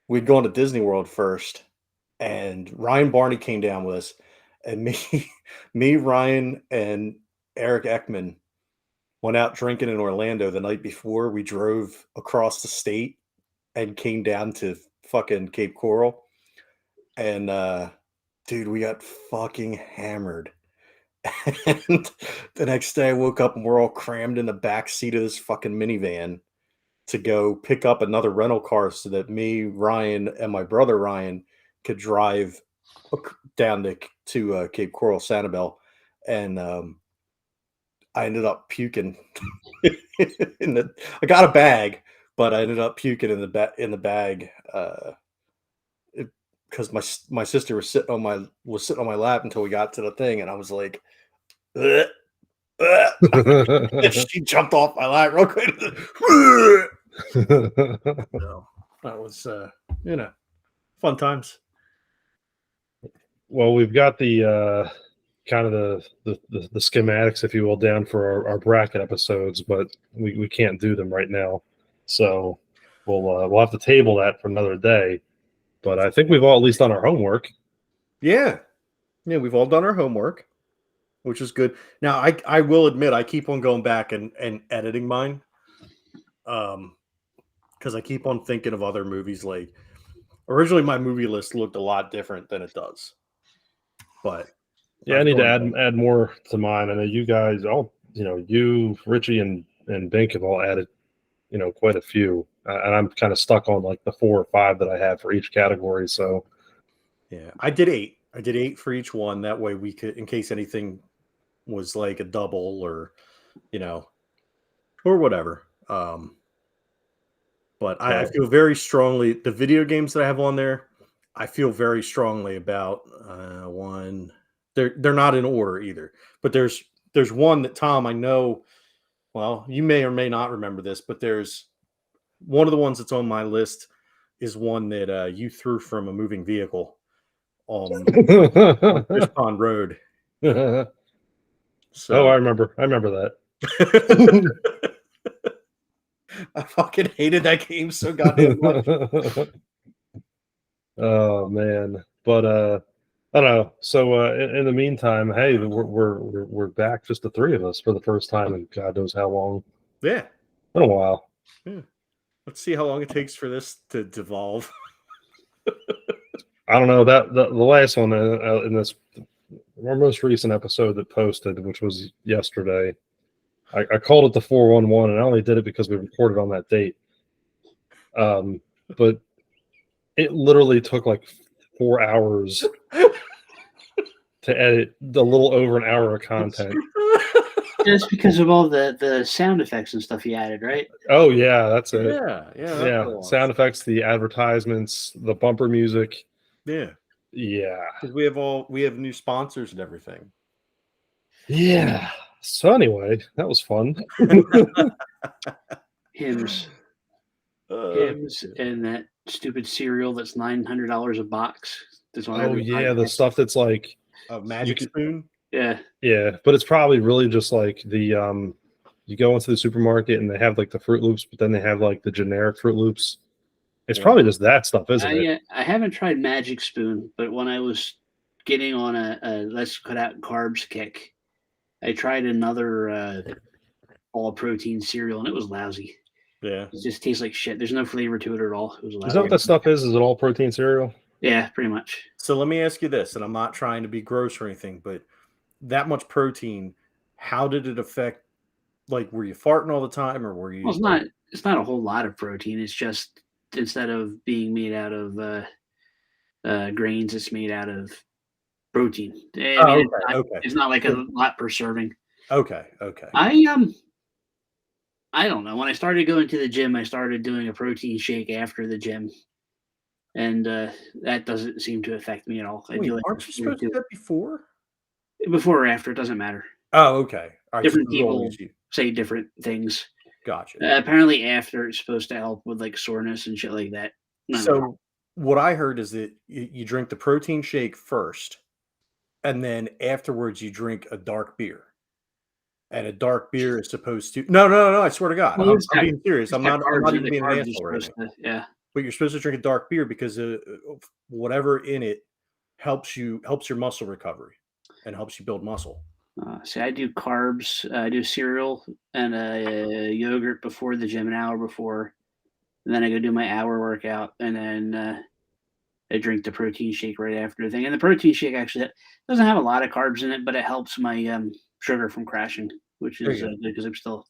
we'd gone to Disney World first, and Ryan Barney came down with us, and me, Ryan, and Eric Ekman went out drinking in Orlando the night before. We drove across the state and came down to fucking Cape Coral, and dude, we got fucking hammered. And the next day I woke up and we're all crammed in the back seat of this fucking minivan to go pick up another rental car so that me, Ryan, and my brother Ryan could drive down to Cape Coral, Sanibel. And I ended up puking I got a bag, but I ended up puking in the bag because my sister was sitting on my lap until we got to the thing, and I was like, ugh, ugh. She jumped off my lap real quick. So that was fun times. Well, we've got the kind of the schematics, if you will, down for our bracket episodes, but we can't do them right now. So we'll have to table that for another day. But I think we've all at least done our homework. Yeah, we've all done our homework, which is good. Now, I will admit I keep on going back and editing mine, because I keep on thinking of other movies. Like originally, my movie list looked a lot different than it does, but yeah, I need to add more to mine. I know you guys you, Richie, and Bink have all added quite a few, and I'm kind of stuck on like the 4 or 5 that I have for each category. So yeah, I did 8. I did 8 for each one. That way we could, in case anything was like a double or or whatever. But I feel very strongly the video games that I have on there. I feel very strongly about one. They're not in order either, but there's one that Tom, I know. Well, you may or may not remember this, but there's one of the ones that's on my list is one that you threw from a moving vehicle on Fish Pond Road. So I remember that. I fucking hated that game so goddamn much. Oh man, but I don't know. So in the meantime, hey, we're back, just the 3 of us for the first time in God knows how long. Yeah, been a while. Yeah. Let's see how long it takes for this to devolve. I don't know that the last one in this our most recent episode that posted, which was yesterday. I called it the 411, and I only did it because we recorded on that date. But it literally took like 4 hours to edit the little over an hour of content. Just because of all the sound effects and stuff you added, right? Oh yeah, that's it. Yeah. Sound effects, the advertisements, the bumper music. Yeah. Because we have new sponsors and everything. Yeah. So anyway, that was fun. Hymns, and that stupid cereal that's $900 a box. The stuff that's like a Magic Spoon. Yeah, but it's probably really just like the you go into the supermarket and they have like the Fruit Loops, but then they have like the generic Fruit Loops. It's probably just that stuff, isn't it? Yeah, I haven't tried Magic Spoon, but when I was getting on a let's cut out carbs kick, I tried another all protein cereal and it was lousy. Yeah, it just tastes like shit. There's no flavor to it at all. It was lousy. Is that what that stuff is? Is it all protein cereal? Yeah, pretty much. So let me ask you this, and I'm not trying to be gross or anything, but that much protein, how did it affect? Like, were you farting all the time, or were you? Well, it's not a whole lot of protein. It's just instead of being made out of grains, it's made out of protein. It's not like a lot per serving. Okay. I don't know. When I started going to the gym, I started doing a protein shake after the gym, and that doesn't seem to affect me at all. Wait, aren't you supposed to do that before? Before or after, it doesn't matter. Oh, okay. All right, different people say different things. Gotcha. Apparently, after it's supposed to help with like soreness and shit like that. So what I heard is that you drink the protein shake first, and then afterwards you drink a dark beer, and a dark beer is supposed to. No. I swear to God, Well, I'm being serious. I'm not even being an asshole right now. Yeah. But you're supposed to drink a dark beer because whatever in it helps your muscle recovery and helps you build muscle. See, I do carbs. I do cereal and yogurt before the gym, an hour before. And then I go do my hour workout, and then I drink the protein shake right after the thing. And the protein shake actually doesn't have a lot of carbs in it, but it helps my sugar from crashing, which is good because I'm still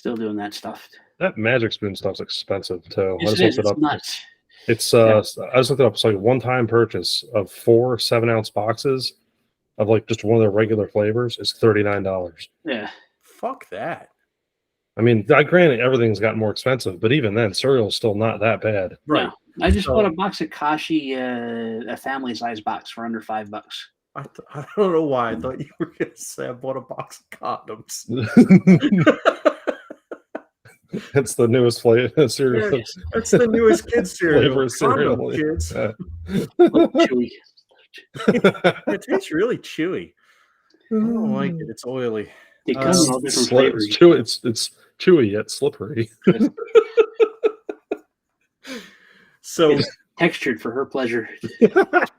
doing that stuff. That Magic Spoon stuff's expensive too. Yes, it is. It's nuts. It's I just looked it up. It's like a one-time purchase of 4 7-ounce boxes of like just one of their regular flavors is $39. Yeah. Fuck that. I mean, granted, everything's gotten more expensive, but even then, cereal's still not that bad. Right. No, I just bought a box of Kashi, a family size box for under $5. I don't know why I thought you were going to say I bought a box of condoms. It's the newest flavor cereal. Yeah, that's the newest kids cereal. Cereal, kids. Chewy. It tastes really chewy. I don't like it. It's oily. It comes in all different flavors. It's chewy yet slippery. So it's textured for her pleasure.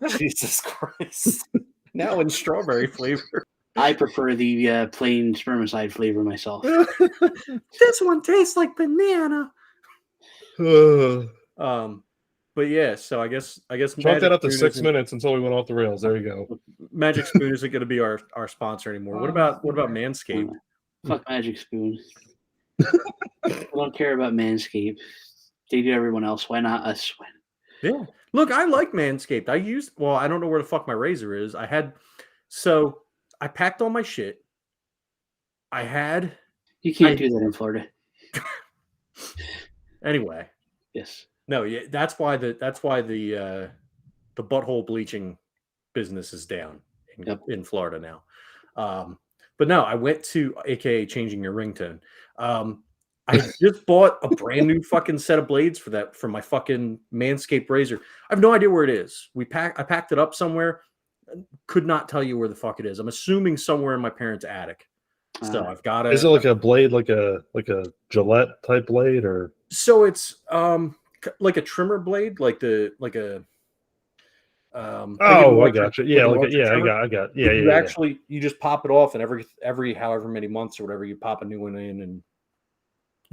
Jesus Christ! Now in strawberry flavor. I prefer the plain spermicide flavor myself. This one tastes like banana. But yeah, so I guess chalk that up to 6 minutes until we went off the rails. There you go. Magic Spoon isn't going to be our sponsor anymore. What about Manscaped? Fuck Magic Spoon. I don't care about Manscaped. They do everyone else. Why not us? Yeah. Look, I like Manscaped. I don't know where the fuck my razor is. I packed all my shit. You can't do that in Florida. Anyway. Yes. No, yeah, that's why the butthole bleaching business is down in Florida now. But no, I went to AKA changing your ringtone. I just bought a brand new fucking set of blades for my fucking Manscaped razor. I have no idea where it is. I packed it up somewhere. Could not tell you where the fuck it is. I'm assuming somewhere in my parents' attic. So I've got it. Is it like a blade, like a Gillette type blade, or? So it's like a trimmer blade, I got you. Yeah, I got. Yeah, you just pop it off, and every however many months or whatever, you pop a new one in, and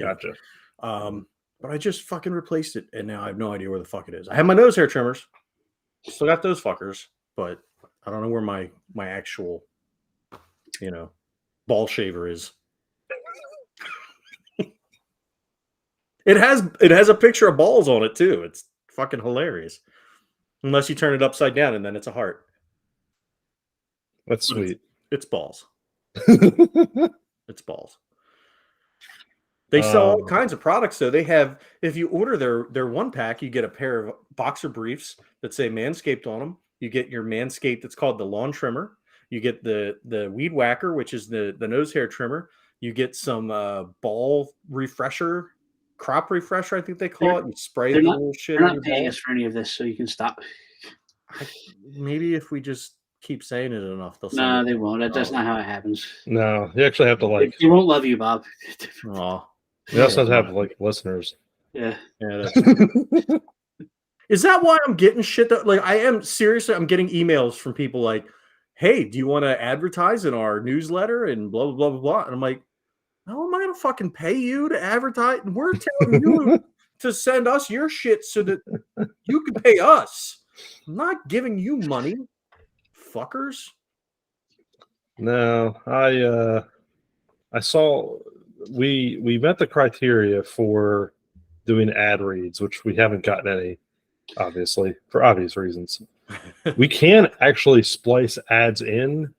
gotcha. But I just fucking replaced it, and now I have no idea where the fuck it is. I have my nose hair trimmers, still got those fuckers, but I don't know where my actual, ball shaver is. It has a picture of balls on it too. It's fucking hilarious. Unless you turn it upside down and then it's a heart. That's sweet. It's balls. It's balls. They sell all kinds of products. So they have, if you order their one pack, you get a pair of boxer briefs that say Manscaped on them. You get your Manscaped. It's called the lawn trimmer. You get the weed whacker, which is the nose hair trimmer. You get some ball refresher. Crop refresher, I think they call it. You spray the little shit. They're not paying us for any of this, so you can stop. Maybe if we just keep saying it enough, they'll. No, they won't. That's not how it happens. No, you actually have to They won't love you, Bob. Oh, you also have to have listeners. Yeah. Is that why I'm getting shit? That I am seriously. I'm getting emails from people like, "Hey, do you want to advertise in our newsletter?" and blah blah blah blah blah. And I'm like, how am I going to fucking pay you to advertise? We're telling you to send us your shit so that you can pay us. I'm not giving you money, fuckers. No, I saw we met the criteria for doing ad reads, which we haven't gotten any, obviously, for obvious reasons. We can actually splice ads in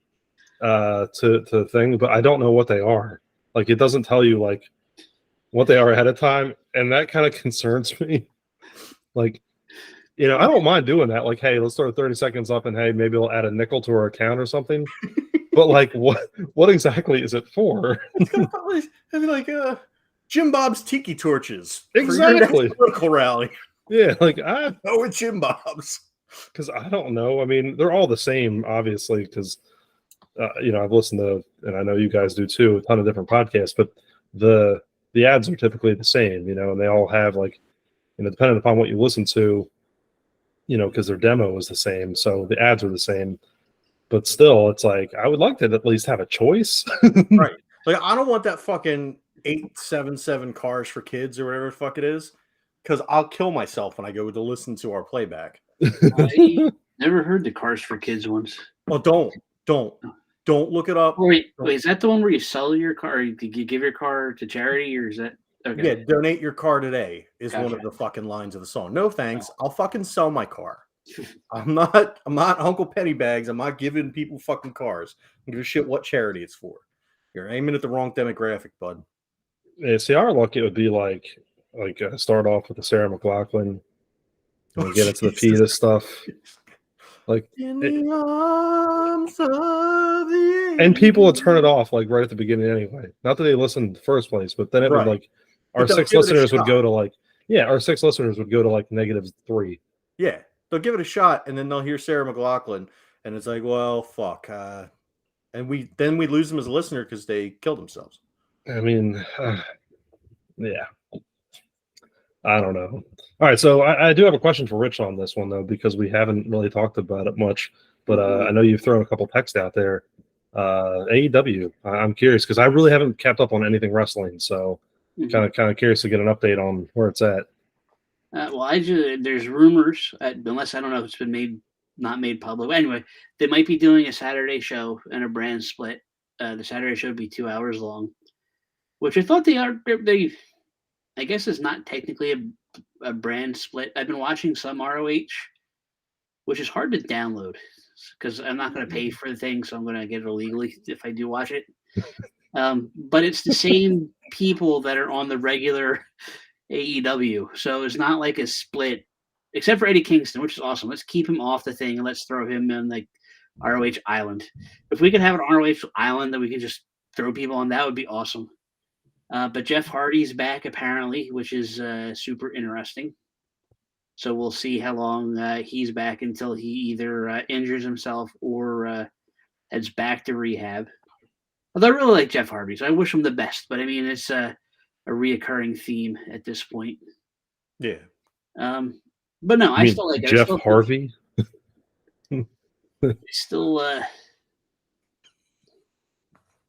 to things, but I don't know what they are. It doesn't tell you what they are ahead of time, and that kind of concerns me. I don't mind doing that. Hey, let's throw 30 seconds up, and hey, maybe we'll add a nickel to our account or something. But what exactly is it for? It's gonna probably be Jim Bob's Tiki Torches. Exactly. For your next political rally. Yeah, I know it's Jim Bob's. Because I don't know. I mean, they're all the same, obviously, because I've listened to, and I know you guys do too, a ton of different podcasts, but the ads are typically the same, and they all have like, depending upon what you listen to, because their demo is the same, so the ads are the same. But still, it's like I would like to at least have a choice. Right. Like I don't want that fucking 877 cars for kids or whatever the fuck it is, because I'll kill myself when I go to listen to our playback. I never heard the Cars for Kids ones. Oh, don't look it up. Oh, wait, is that the one where you sell your car? Or you give your car to charity, or is that okay? Yeah, donate your car today is one Gotcha. of the fucking lines of the song. No thanks. I'll fucking sell my car. I'm not Uncle Pennybags. I'm not giving people fucking cars. I don't give a shit what charity it's for. You're aiming at the wrong demographic, bud. Yeah, see, our luck, it would be like start off with the Sarah McLachlan and get into the PETA stuff. Like in the arms of the and people would turn it off like right at the beginning anyway. Not that they listened in the first place, but then it would like our 6 listeners would go to like our 6 listeners would go to like -3. Yeah, they'll give it a shot, and then they'll hear Sarah McLachlan, and it's like, well, fuck. And we lose them as a listener because they killed themselves. I mean, yeah. I don't know. All right, so I do have a question for Rich on this one though, because we haven't really talked about it much. But I know you've thrown a couple texts out there. AEW. I'm curious because I really haven't kept up on anything wrestling, so kind of curious to get an update on where it's at. Well, there's rumors, unless I don't know if it's been not made public. Anyway, they might be doing a Saturday show and a brand split. The Saturday show would be 2 hours long, which I thought they I guess is not technically a brand split. I've been watching some ROH, which is hard to download because I'm not going to pay for the thing, so I'm going to get it illegally if I do watch it. But it's the same people that are on the regular AEW, so it's not like a split, except for Eddie Kingston, which is awesome. Let's keep him off the thing and let's throw him in like ROH Island. If we could have an ROH Island that we could just throw people on, that would be awesome. But Jeff Hardy's back apparently, which is super interesting. So we'll see how long he's back until he either injures himself or heads back to rehab. Although I really like Jeff Hardy, so I wish him the best. But I mean, it's a reoccurring theme at this point. Yeah. But no, I still like it. Jeff Harvey. Still,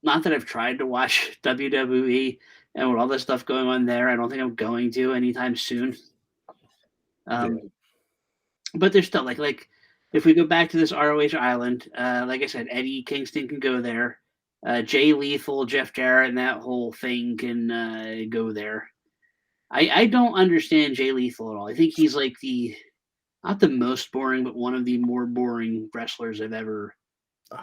not that I've tried to watch WWE and with all this stuff going on there, I don't think I'm going to anytime soon. But there's still like if we go back to this ROH Island, like I said, Eddie Kingston can go there. Jay Lethal, Jeff Jarrett, and that whole thing can go there. I don't understand Jay Lethal at all. I think he's like not the most boring, but one of the more boring wrestlers I've ever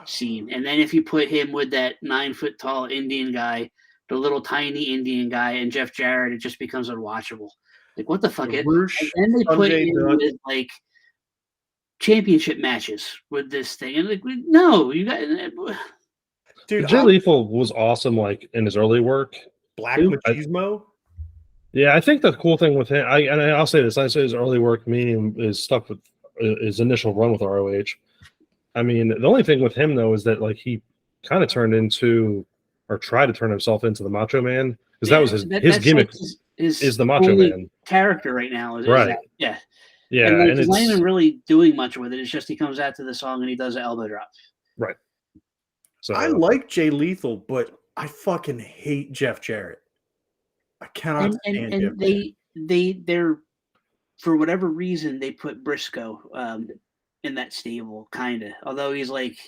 seen. And then if you put him with that 9-foot tall Indian guy, the little tiny Indian guy, and Jeff Jarrett, it just becomes unwatchable. Like, what the fuck? And then they put him with like championship matches with this thing. And like, no, you got. Dude, Jay Lethal was awesome, like in his early work. Black Machismo. Yeah, I think the cool thing with him, I'll say this: I say his early work, meaning his stuff with his initial run with ROH. I mean, the only thing with him though is that like he kind of turned into, or tried to turn himself into the Macho Man, because that was his gimmick. Like is the Macho Man character right now? Right? Yeah. And he's not even really doing much with it. It's just he comes out to the song and he does an elbow drop. Right. So I like Jay Lethal, but I fucking hate Jeff Jarrett. I cannot stand Jeff Jarrett. They're for whatever reason they put Briscoe in that stable, kind of. Although he's like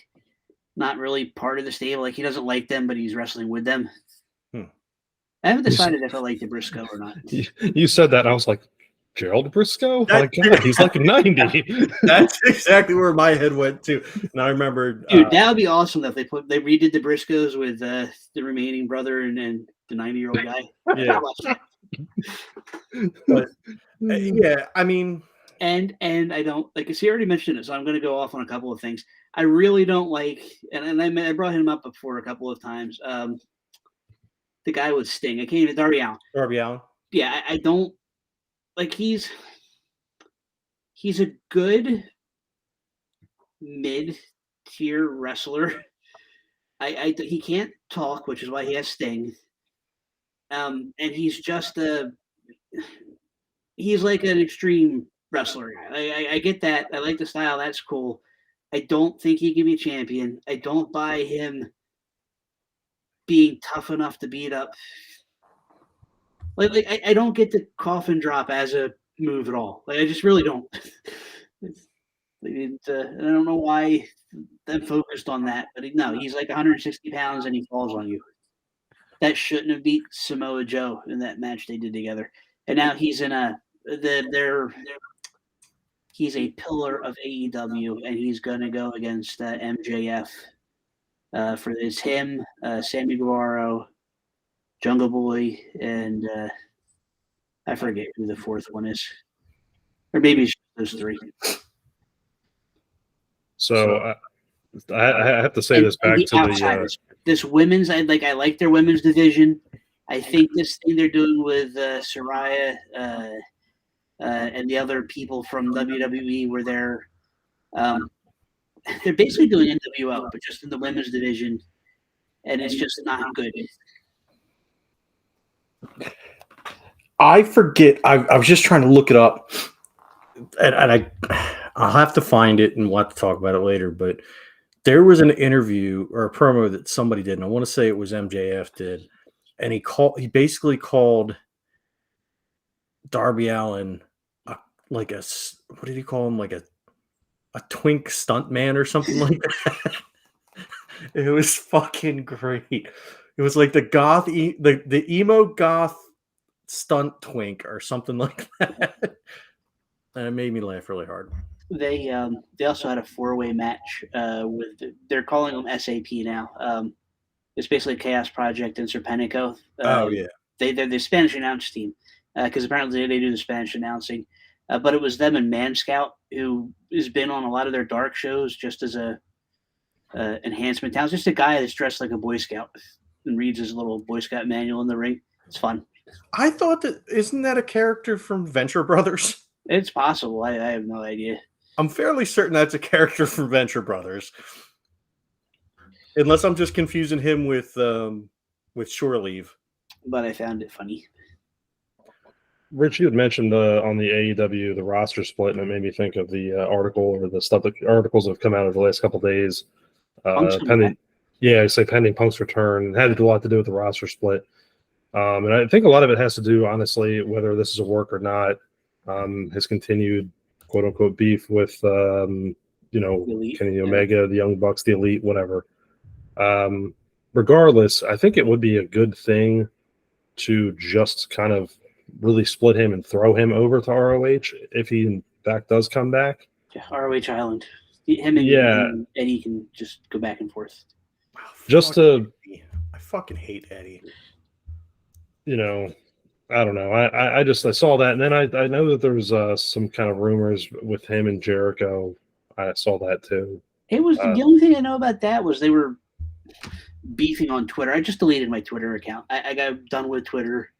not really part of the stable, like he doesn't like them, but he's wrestling with them. I haven't decided if I like the Briscoe or not. You said that, and I was like, Gerald Briscoe? My God, he's like 90. That's exactly where my head went to. And I remember, dude, that would be awesome if they redid the Briscoes with the remaining brother and the 90-year-old guy. Yeah. But, yeah, I mean, and I don't like. He already mentioned it, so I'm going to go off on a couple of things. I really don't like, and I brought him up before a couple of times. The guy with Sting, I can't even. Darby Allin. Yeah, I don't like. He's a good mid-tier wrestler, he can't talk, which is why he has Sting. And he's just he's like an extreme wrestler. I get that. I like the style. That's cool. I don't think he can be champion. I don't buy him being tough enough to beat up. Like I don't get the coffin drop as a move at all. Like I just really don't. And I don't know why I'm focused on that, but no, he's like 160 pounds and he falls on you. That shouldn't have beat Samoa Joe in that match they did together. And now he's in he's a pillar of AEW, and he's gonna go against MJF. For this, him, Sammy Guevara, Jungle Boy, and I forget who the fourth one is, or maybe it's those three. So I have to say this back to this women's. I like their women's division. I think this thing they're doing with Saraya and the other people from WWE, where they're basically doing NWO, but just in the women's division, and it's just not good. I forget. I was just trying to look it up, and I'll have to find it and we'll have to talk about it later. But there was an interview or a promo that somebody did, and I want to say it was MJF did, and he basically called Darby Allin what did he call him? Like a twink stunt man or something like that. It was fucking great. It was like the goth, the emo goth stunt twink or something like that. And it made me laugh really hard. They also had a 4-way match they're calling them SAP now. It's basically Chaos Project and Serpentico. Oh yeah, they're the Spanish announce team because apparently they do the Spanish announcing. But it was them and Man Scout, who has been on a lot of their dark shows just as a enhancement talent. Just a guy that's dressed like a Boy Scout and reads his little Boy Scout manual in the ring. It's fun. I thought isn't that a character from Venture Brothers? It's possible. I have no idea. I'm fairly certain that's a character from Venture Brothers. Unless I'm just confusing him with Shore Leave. But I found it funny. Rich, you had mentioned on the AEW, the roster split, and it made me think of the article or the articles that have come out over the last couple of days. Pending Punk's return. It had a lot to do with the roster split. And I think a lot of it has to do, honestly, whether this is a work or not, his continued quote unquote beef with, Kenny Omega, the Young Bucks, the Elite, whatever. Regardless, I think it would be a good thing to just kind of really split him and throw him over to ROH if he in fact does come back. Yeah, ROH Island. Him and Eddie can just go back and forth. I fucking hate Eddie. I don't know. I saw that, and then I know that there's some kind of rumors with him and Jericho. I saw that too. It was the only thing I know about that was they were beefing on Twitter. I just deleted my Twitter account. I got done with Twitter.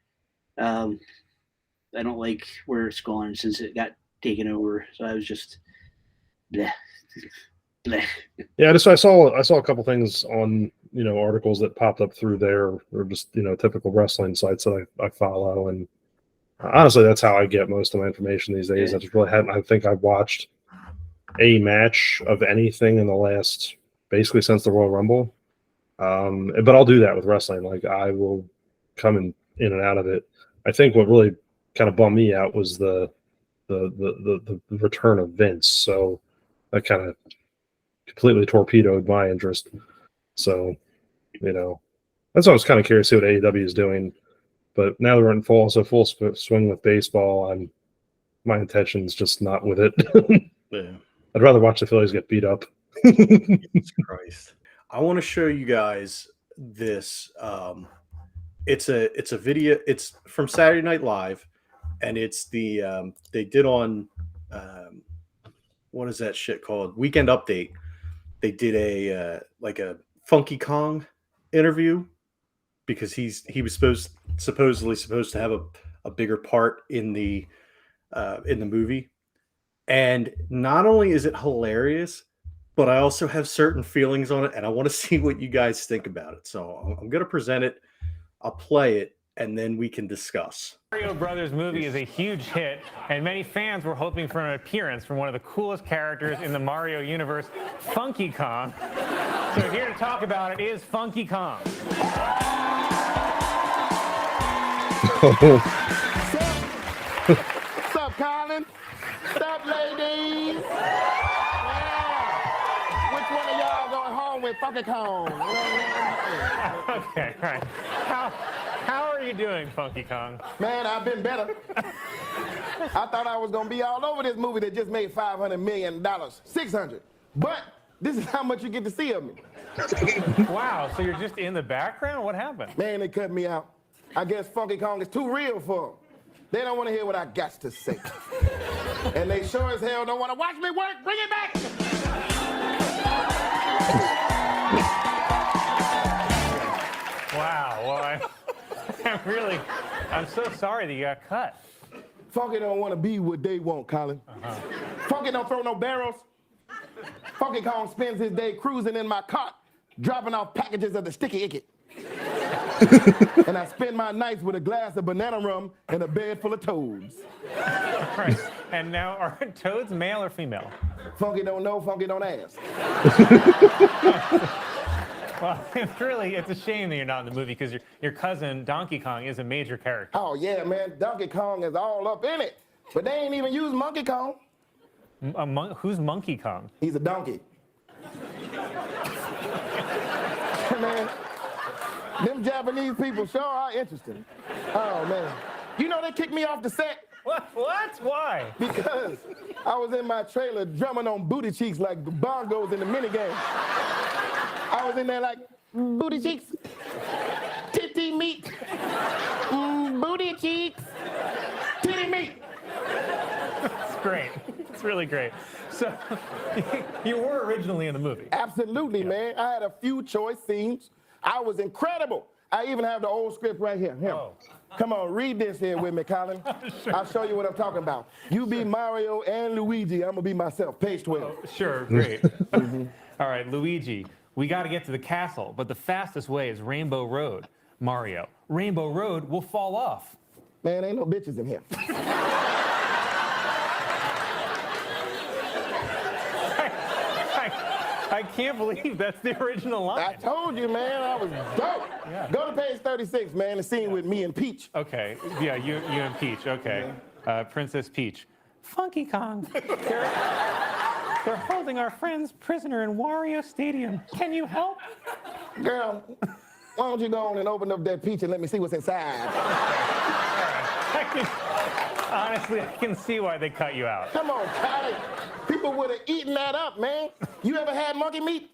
I don't like where it's gone since it got taken over. So I was just bleh. Yeah, I saw a couple things on articles that popped up through there, or just typical wrestling sites that I follow, and honestly, that's how I get most of my information these days. Yeah. I think I've watched a match of anything in the last basically since the Royal Rumble, but I'll do that with wrestling. Like I will come in and out of it. I think what really kind of bummed me out was the return of Vince. So that kind of completely torpedoed my interest. So, that's why I was kind of curious to see what AEW is doing. But now they're in full swing with baseball, and my intention's just not with it. Yeah. I'd rather watch the Phillies get beat up. Jesus Christ. I want to show you guys this. It's a video. It's from Saturday Night Live, and it's the they did on what is that shit called? Weekend Update. They did a Funky Kong interview because he was supposedly supposed to have a bigger part in the movie. And not only is it hilarious, but I also have certain feelings on it, and I want to see what you guys think about it. So I'm going to present it. I'll play it, and then we can discuss. Mario Brothers movie is a huge hit, and many fans were hoping for an appearance from one of the coolest characters in the Mario universe, Funky Kong. So here to talk about it is Funky Kong. What's up, Colin? What's up, ladies? Yeah. Which one of y'all going home with Funky Kong? Okay, right. How are you doing, Funky Kong? Man, I've been better. I thought I was going to be all over this movie that just made $500 million. 600. But this is how much you get to see of me. Wow, so you're just in the background? What happened? Man, they cut me out. I guess Funky Kong is too real for them. They don't want to hear what I got to say. And they sure as hell don't want to watch me work. Bring it back! Wow, well, I'm so sorry that you got cut. Funky don't want to be what they want, Colin. Funky don't throw no barrels. Funky Kong spends his day cruising in my cart, dropping off packages of the sticky icky. And I spend my nights with a glass of banana rum and a bed full of toads. Right. And now, are toads male or female? Funky don't know, Funky don't ask. Well, it's a shame that you're not in the movie because your cousin, Donkey Kong, is a major character. Oh, yeah, man, Donkey Kong is all up in it. But they ain't even used Monkey Kong. Who's Monkey Kong? He's a donkey. Man, them Japanese people sure are interesting. Oh, man. You know they kicked me off the set? What? Why? Because I was in my trailer drumming on booty cheeks like the bongos in the minigame. I was in there like, booty cheeks, titty meat, booty cheeks, titty meat. It's great. It's really great. So, you were originally in the movie. Absolutely, man. I had a few choice scenes. I was incredible. I even have the old script right here. Oh. Come on, read this here with me, Colin. Sure. I'll show you what I'm talking about. You be Mario and Luigi. I'm going to be myself. Page 12. Oh, sure, great. All right, Luigi, we got to get to the castle, but the fastest way is Rainbow Road. Mario, Rainbow Road will fall off. Man, ain't no bitches in here. I can't believe that's the original line. I told you, man, I was dope. Yeah. Go to page 36, man, the scene with me and Peach. Okay, yeah, you and Peach, okay. Princess Peach. Funky Kong. They're holding our friends prisoner in Wario Stadium. Can you help? Girl, why don't you go on and open up that peach and let me see what's inside? Honestly, I can see why they cut you out. Come on, Kylie. People would have eaten that up, man. You ever had monkey meat?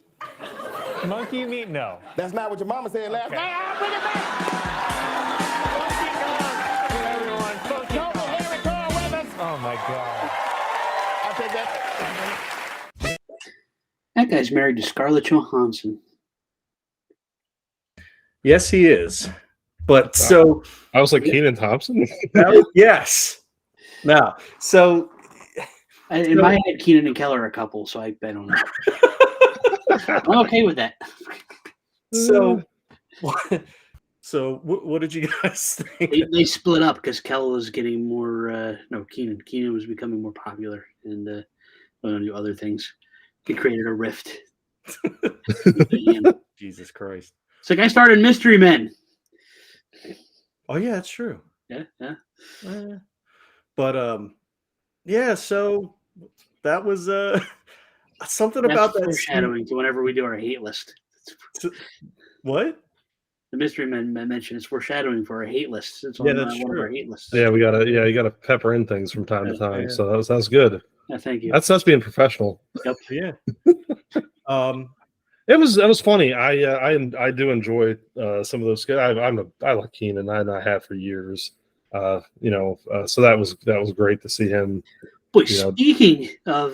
Monkey meat? No. That's not what your mama said last night. I'll bring it back. Funky Kong, everyone. Funky Kong. Oh my God. I'll take that. That guy's married to Scarlett Johansson. Yes, he is. But so I was like Kenan Thompson. yes. Now, so In my head, Keenan and Keller are a couple, so I don't know. I'm okay with that. So what did you guys think? They split up because Keller was getting more. Keenan. Keenan was becoming more popular and going to do other things. He created a rift. Jesus Christ. It's like I started Mystery Men. Oh yeah, that's true. Yeah. But yeah, so that was something That's about that foreshadowing to whenever we do our hate list. What? The Mystery Men mention is foreshadowing for our hate list. It's Yeah, on that's one of true. our hate lists. Yeah, you gotta pepper in things from time to time. Yeah. So that's good. Yeah, thank you. That's being professional. Yep. Yeah. It was funny. I do enjoy some of those. I like Keenan. I have for years. So that was great to see him. Boy, speaking of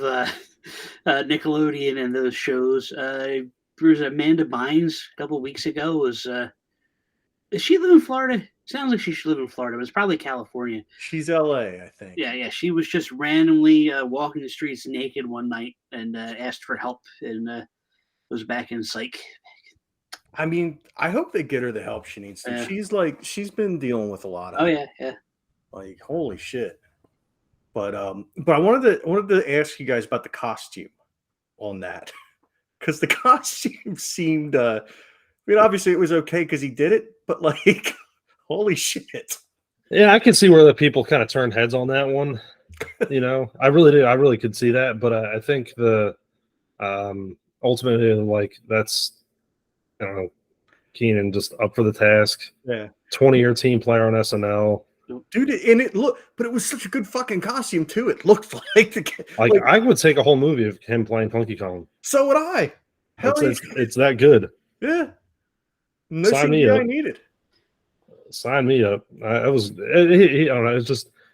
Nickelodeon and those shows, there was Amanda Bynes a couple weeks ago. Does she live in Florida? Sounds like she should live in Florida, but it's probably California. She's LA, I think. Yeah. She was just randomly walking the streets naked one night and asked for help and was back in psych. I mean, I hope they get her the help she needs to. She's been dealing with a lot of. Oh yeah. Like, holy shit. But I wanted to ask you guys about the costume on that, because the costume seemed. I mean, obviously it was okay because he did it, but like, holy shit. Yeah, I can see where the people kind of turned heads on that one. I really did. I really could see that, but I think the ultimately, like, that's, I don't know, Keenan just up for the task. Yeah, 20-year team player on SNL. Dude, and but it was such a good fucking costume too. It looked like I would take a whole movie of him playing Funky Kong. So would I. It's that good. Yeah. No Sign me up. I needed. Sign me up. I don't know.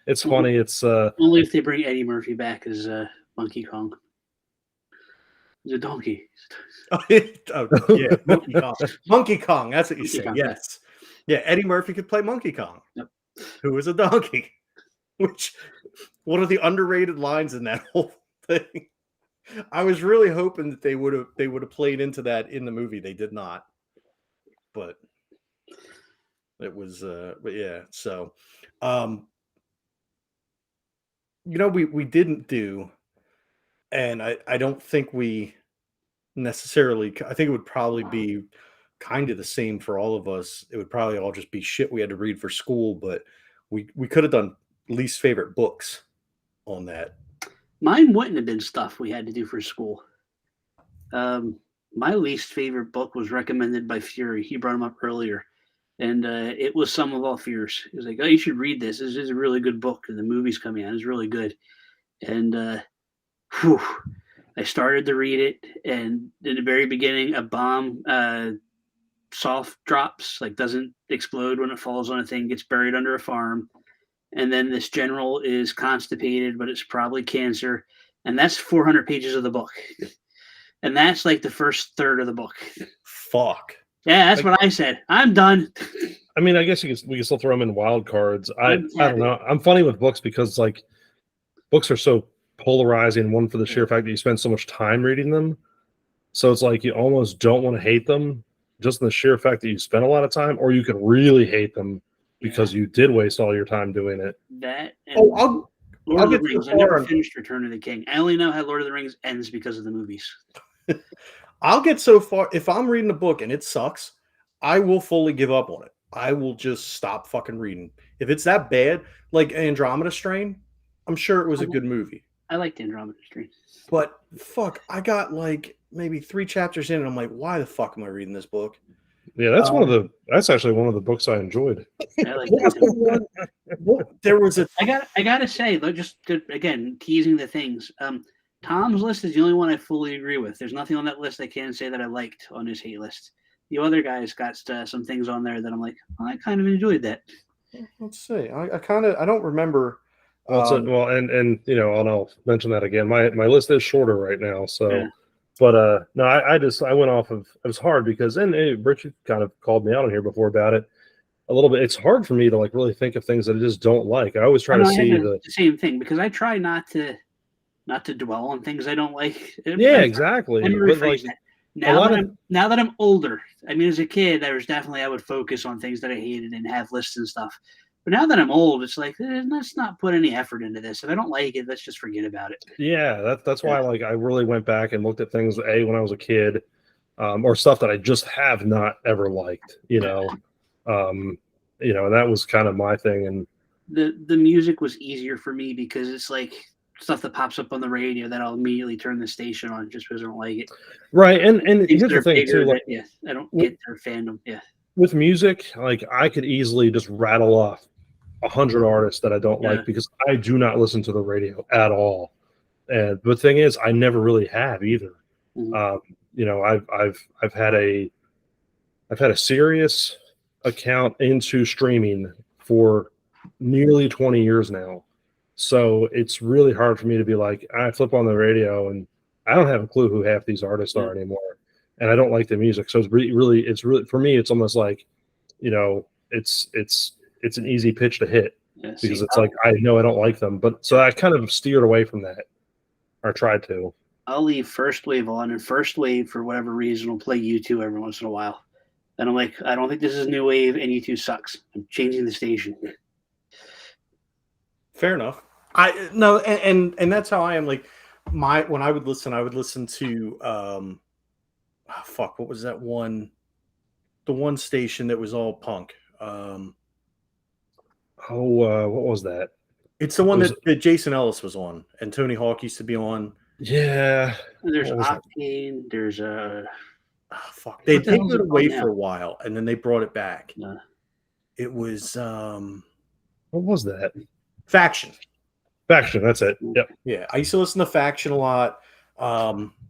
It's funny. It's only if they bring Eddie Murphy back as Monkey Kong. He's a donkey. Oh, yeah, Monkey Kong. Monkey Kong. That's what you say. Yes. Yeah, Eddie Murphy could play Monkey Kong. Yep. Who is a donkey? Which, one of the underrated lines in that whole thing. I was really hoping that they would have played into that in the movie. They did not. But it was but yeah, so we didn't do, and I don't think we necessarily, I think it would probably be kind of the same for all of us. It would probably all just be shit we had to read for school, but we could have done least favorite books on that. Mine wouldn't have been stuff we had to do for school. My least favorite book was recommended by Fury. He brought him up earlier. And it was Sum of All Fears. He was like, oh, you should read this. This is a really good book. And the movie's coming out. It's really good. And I started to read it. And in the very beginning, a bomb soft drops, like doesn't explode when it falls on a thing, gets buried under a farm. And then this general is constipated, but it's probably cancer. And that's 400 pages of the book. And that's like the first third of the book. Fuck. Yeah, that's what I said. I'm done. I mean, I guess we can still throw them in wild cards. I don't know. I'm funny with books because, like, books are so polarizing. One, for the sheer fact that you spend so much time reading them. So it's like you almost don't want to hate them just in the sheer fact that you spent a lot of time, or you could really hate them because you did waste all your time doing it. That and Lord of the Rings. I never finished Return of the King. I only know how Lord of the Rings ends because of the movies. I'll get so far, if I'm reading a book and it sucks, I will fully give up on it. I will just stop fucking reading. If it's that bad, like Andromeda Strain, I'm sure it was a good movie. I liked Andromeda Strain. But fuck, I got like maybe 3 chapters in and I'm like, why the fuck am I reading this book? Yeah, that's actually one of the books I enjoyed. I like that too. There was I gotta say, just again, teasing the things. Tom's list is the only one I fully agree with. There's nothing on that list I can say that I liked on his hate list. The other guys got some things on there that I'm like, I kind of enjoyed that. Let's see. I don't remember. Well, and I'll mention that again. My list is shorter right now, so. Yeah. But no, I went off of, it was hard because, and Richard kind of called me out on here before about it a little bit. It's hard for me to like really think of things that I just don't like. I always try to see the same thing because I try not to dwell on things I don't like. Yeah, exactly. But like, now that I'm older, I mean, as a kid, I would focus on things that I hated and have lists and stuff. But now that I'm old, it's like, let's not put any effort into this. If I don't like it, let's just forget about it. Yeah, that's why I really went back and looked at things when I was a kid, or stuff that I just have not ever liked. And that was kind of my thing. And the music was easier for me because it's like stuff that pops up on the radio that I'll immediately turn the station on just because I don't like it. Right, and here's the thing too. Like, I don't get their fandom. Yeah. With music, like I could easily just rattle off 100 artists that I don't like because I do not listen to the radio at all. And the thing is, I never really have either. Mm-hmm. I've had a serious account into streaming for nearly 20 years now. So it's really hard for me to be like, I flip on the radio and I don't have a clue who half these artists are anymore. And I don't like the music. So it's really for me, it's almost like, it's it's an easy pitch to hit Yeah, because it's like I know I don't like them, but so I kind of steered away from that or tried to. I'll leave First Wave on, and First Wave for whatever reason will play U2 every once in a while. And I'm like, I don't think this is New Wave, and U2 sucks. I'm changing the station. Fair enough. And that's how I am. Like when I would listen to what was that one? The one station that was all punk. What was that? It's the one that Jason Ellis was on, and Tony Hawk used to be on. Yeah. There's Octane. There's They taken it away for a while, and then they brought it back. It was what was that? Faction. That's it. Yep. Yeah, I used to listen to Faction a lot.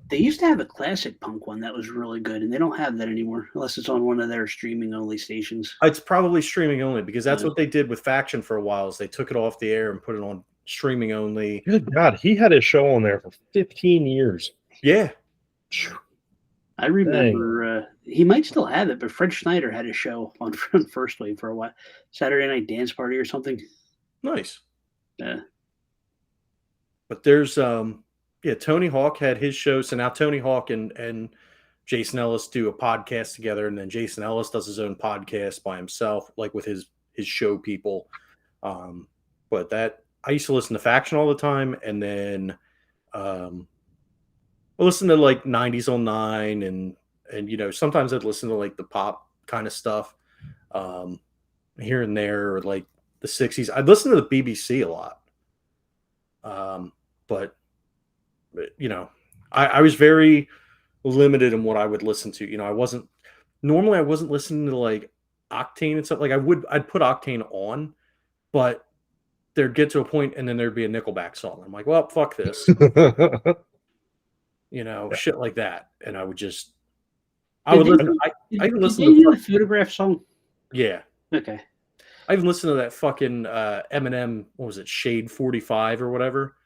They used to have a classic punk one that was really good, and they don't have that anymore unless it's on one of their streaming only stations. It's probably streaming only because that's what they did with Faction for a while. Is they took it off the air and put it on streaming only. Good God, he had his show on there for 15 years. Yeah. I remember he might still have it, but Fred Schneider had a show on First Wave for a while. Saturday Night Dance Party or something. Nice. Yeah. But there's Tony Hawk had his show. So now Tony Hawk and Jason Ellis do a podcast together, and then Jason Ellis does his own podcast by himself, like with his show people. But that I used to listen to Faction all the time, and then I listen to like 90s on 9 and sometimes I'd listen to like the pop kind of stuff here and there, or like the 60s. I'd listen to the BBC a lot. But I was very limited in what I would listen to. I wasn't listening to like Octane and stuff. Like I'd put Octane on, but there'd get to a point and then there'd be a Nickelback song. I'm like, well, fuck this. Shit like that. And I would listen. I even listen to the Photograph song. Yeah. Okay. I even listened to that fucking Eminem. What was it? Shade 45 or whatever.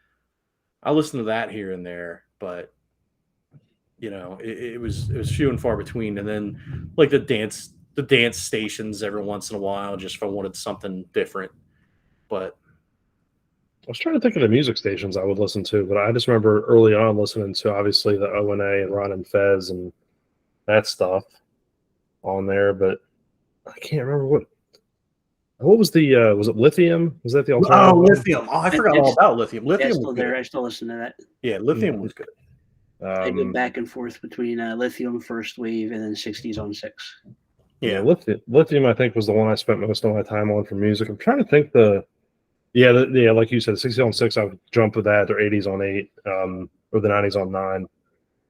I listened to that here and there, but it was few and far between. And then like the dance stations every once in a while, just if I wanted something different. But I was trying to think of the music stations I would listen to, but I just remember early on listening to obviously the O&A and Ron and Fez and that stuff on there, but I can't remember what was the was it Lithium? Was that the alternative? Oh, Lithium. Oh, I forgot all about Lithium. Lithium was there. I still listen to that. Yeah, Lithium was good. I go back and forth between Lithium, First Wave, and then 60s on 6. Yeah, Lithium I think was the one I spent most of my time on for music. I'm trying to think like you said, 60s on 6, I would jump with that, or 80s on 8, or the 90s on 9.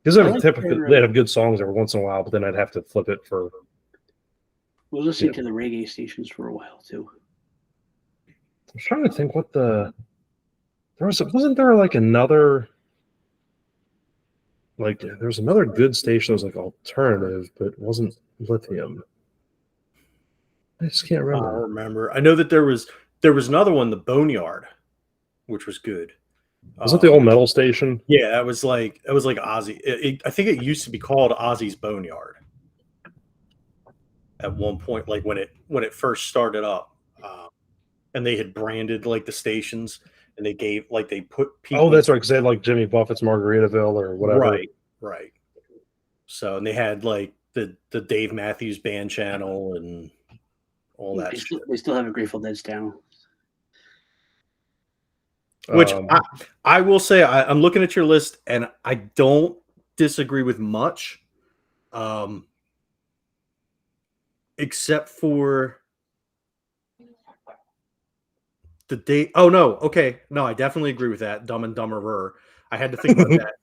Because they'd have good songs every once in a while, but then I'd have to flip it for. We'll listen to the reggae stations for a while too. I was trying to think wasn't there like another, like there was another good station that was like alternative, but it wasn't Lithium. I just can't remember. I don't remember. I know that there was another one, the Boneyard, which was good. Was it the old metal station? Yeah, that was like Ozzy. I think it used to be called Ozzy's Boneyard at one point, like when it first started up, and they had branded like the stations, and they put people. Oh, that's right, because they had like Jimmy Buffett's Margaritaville or whatever. Right. So, and they had like the Dave Matthews Band channel and all that. They still have a Grateful Dead channel. Which I will say, I'm looking at your list, and I don't disagree with much, except for the date. Oh no, okay, no, I definitely agree with that. Dumb and Dumberer. I had to think about that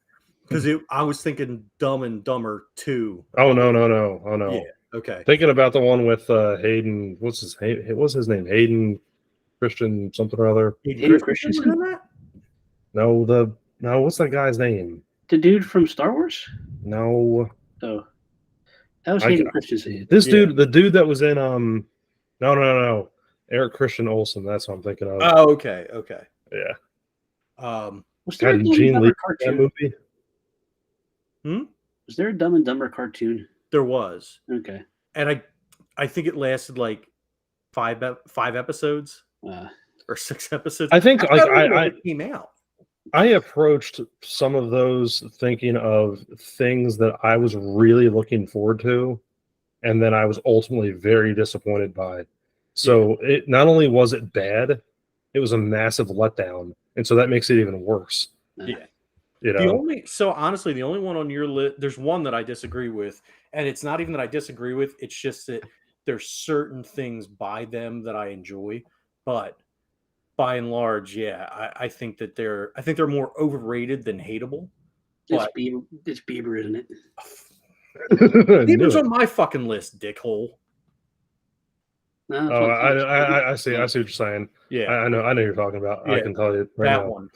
because I was thinking Dumb and Dumber 2. Oh no. Yeah, okay. Thinking about the one with Hayden. What's his name? Hayden Christian something or other. Hayden Christensen? No, what's that guy's name? The dude from Star Wars? No. Oh. That was Hayden Christensen. This dude, the dude that was in no. Eric Christian Olsen, that's what I'm thinking of. Oh, okay. Yeah. Was there a Dumb and Dumber cartoon? Movie? Was there a Dumb and Dumber cartoon? There was. Okay. And I think it lasted like 5 episodes or 6 episodes. I think I came out. I approached some of those thinking of things that I was really looking forward to, and then I was ultimately very disappointed by. So it not only was it bad, it was a massive letdown, and so that makes it even worse. Yeah. Honestly, the only one on your list, there's one that I disagree with, and it's not even that I disagree with, it's just that there's certain things by them that I enjoy, but by and large, I think that they're more overrated than hateable. It's Bieber, isn't it? Bieber's on my fucking list, dickhole. No, I see what you're saying. Yeah, I know you're talking about. Yeah, I can tell you right that now. one.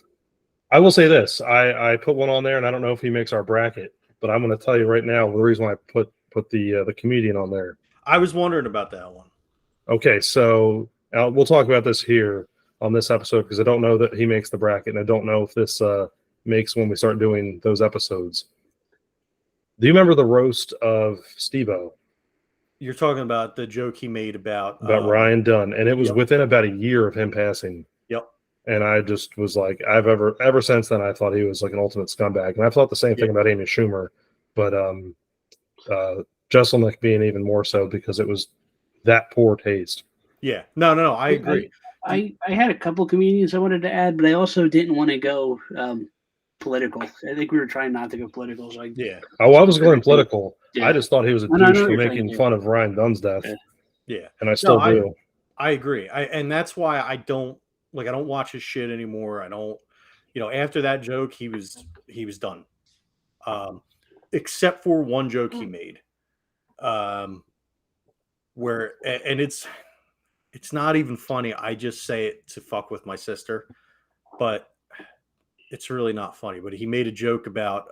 I will say this: I put one on there, and I don't know if he makes our bracket, but I'm going to tell you right now the reason why I put the comedian on there. I was wondering about that one. Okay, so we'll talk about this here on this episode because I don't know that he makes the bracket, and I don't know if this makes when we start doing those episodes. Do you remember the roast of Steve-O? You're talking about the joke he made about Ryan Dunn, and it was within about a year of him passing. Yep. And I just was like, ever since then, I thought he was like an ultimate scumbag, and I thought the same thing about Amy Schumer, but Jesselnick being even more so because it was that poor taste. Yeah, no, I agree. I had a couple comedians I wanted to add, but I also didn't want to go political. I think we were trying not to go political. So I was going political. Yeah. I just thought he was a douche for making fun of Ryan Dunn's death. Yeah, and I still do. I agree. And that's why I don't watch his shit anymore. I don't, after that joke, he was done. Except for one joke he made, where and it's not even funny. I just say it to fuck with my sister, but it's really not funny. But he made a joke about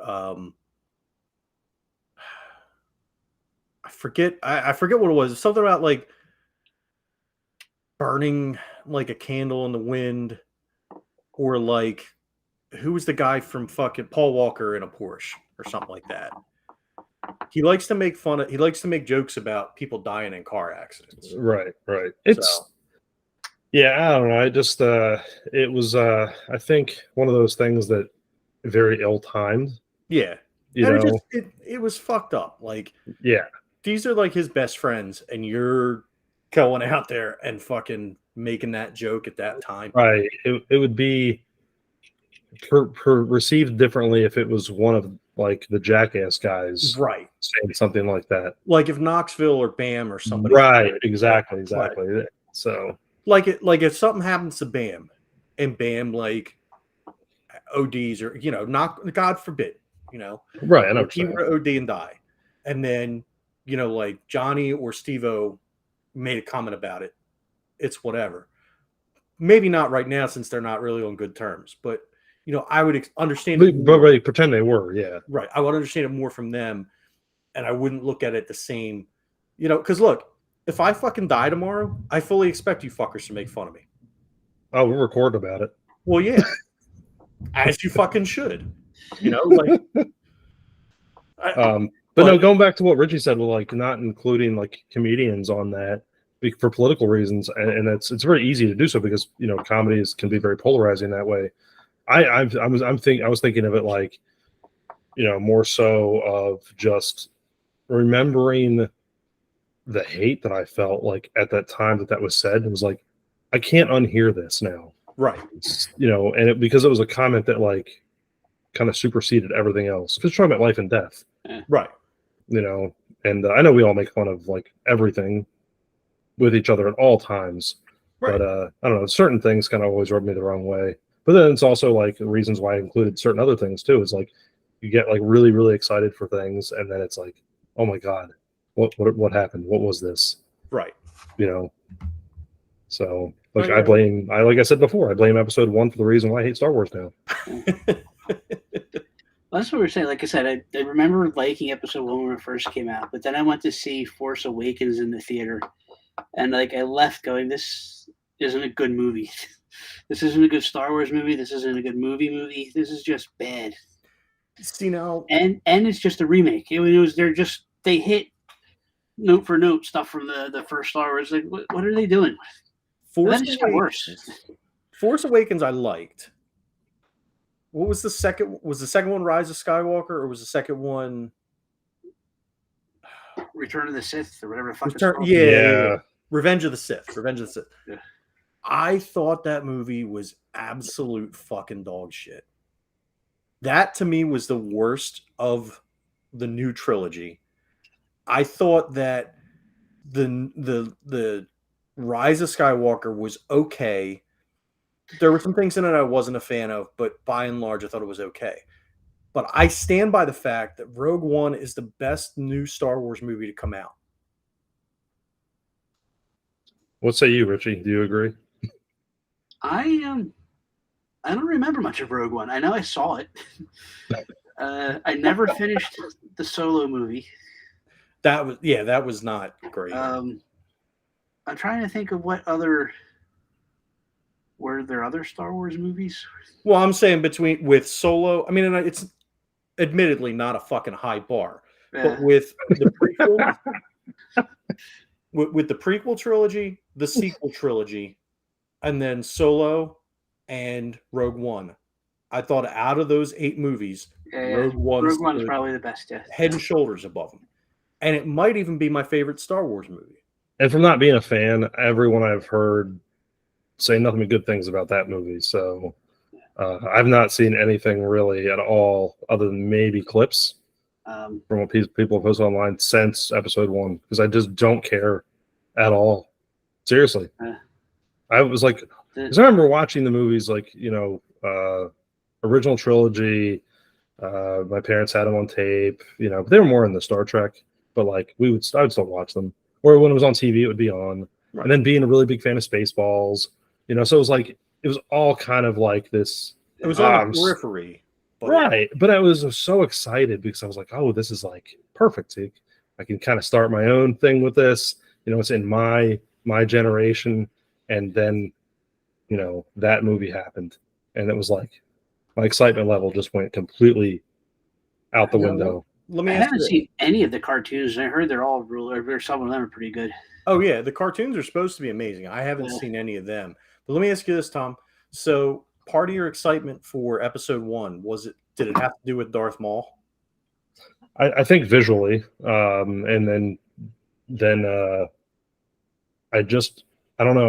I forget what it was. Something about like burning like a candle in the wind, or like who was the guy from fucking Paul Walker in a Porsche or something like that. He likes to make jokes about people dying in car accidents. Right. It's I don't know. I just it was I think one of those things that very ill-timed. Yeah. It was fucked up. Like, these are like his best friends, and you're going out there and fucking making that joke at that time. Right. It would be received differently if it was one of like the Jackass guys, right, saying something like that. Like if Knoxville or Bam or somebody. Right. Exactly. So like if something happens to Bam, and Bam like ODs or not, God forbid, right. I know he were OD and die, and then like Johnny or Steve-O made a comment about it. It's whatever. Maybe not right now since they're not really on good terms, but I would understand. But pretend they were, yeah. Right. I would understand it more from them, and I wouldn't look at it the same, because look, if I fucking die tomorrow, I fully expect you fuckers to make fun of me. Oh, we'll record about it. Well, yeah. As you fucking should. Like. But no, going back to what Richie said, well, like not including like comedians on that for political reasons, and it's very easy to do so because comedies can be very polarizing that way. I was thinking of it like, more so of just remembering the hate that I felt like at that time that was said. It was like, I can't unhear this now. Right. And because it was a comment that like kind of superseded everything else. Because it's talking about life and death. Right. And I know we all make fun of like everything with each other at all times. Right. But I don't know, certain things kind of always rub me the wrong way. But then it's also like the reasons why I included certain other things too. Is like you get like really, really excited for things, and then it's like, oh my God, what happened? What was this? Right. So like like I said before, I blame episode 1 for the reason why I hate Star Wars now. That's what we're saying. Like I said, I remember liking episode 1 when it first came out, but then I went to see Force Awakens in the theater, and like I left going, this isn't a good movie. This isn't a good Star Wars movie. This isn't a good movie. This is just bad. See now, and it's just a remake. They hit note for note stuff from the first Star Wars. Like, what are they doing? Force That just got worse. Force Awakens, I liked. What was the second? Was the second one Rise of Skywalker, or was the second one Return of the Sith or whatever the fuck Return? it's called? Yeah. Revenge of the Sith. Revenge of the Sith. Yeah. I thought that movie was absolute fucking dog shit. That to me was the worst of the new trilogy. I thought that the Rise of Skywalker was okay. There were some things in it I wasn't a fan of, but by and large, I thought it was okay. But I stand by the fact that Rogue One is the best new Star Wars movie to come out. What say you, Richie? Do you agree? I don't remember much of Rogue One. I know I saw it. I never finished the Solo movie. That was not great. I'm trying to think of what other. Were there other Star Wars movies? Well, I'm saying with Solo, I mean, and it's admittedly not a fucking high bar, but with the prequel, with the prequel trilogy, the sequel trilogy, and then Solo and Rogue One, I thought out of those 8 movies, Rogue One's probably the best. Yeah. Head and shoulders above them, and it might even be my favorite Star Wars movie. And from not being a fan, everyone I've heard say nothing but good things about that movie. So I've not seen anything really at all other than maybe clips from what people post online since episode 1, because I just don't care at all. Seriously. I was like, because I remember watching the movies like, original trilogy. My parents had them on tape, but they were more in the Star Trek, but like I would still watch them. Or when it was on TV, it would be on. Right. And then being a really big fan of Spaceballs, so it was like, it was all kind of like this. It was on the periphery. Right. But I was so excited because I was like, oh, this is like perfect. See, I can kind of start my own thing with this. It's in my generation. And then, that movie happened. And it was like, my excitement level just went completely out the window. I haven't seen any of the cartoons. I heard they're all some of them are pretty good. Oh, yeah. The cartoons are supposed to be amazing. I haven't seen any of them. But let me ask you this, Tom. So part of your excitement for episode 1, did it have to do with Darth Maul? I think visually. And then I don't know.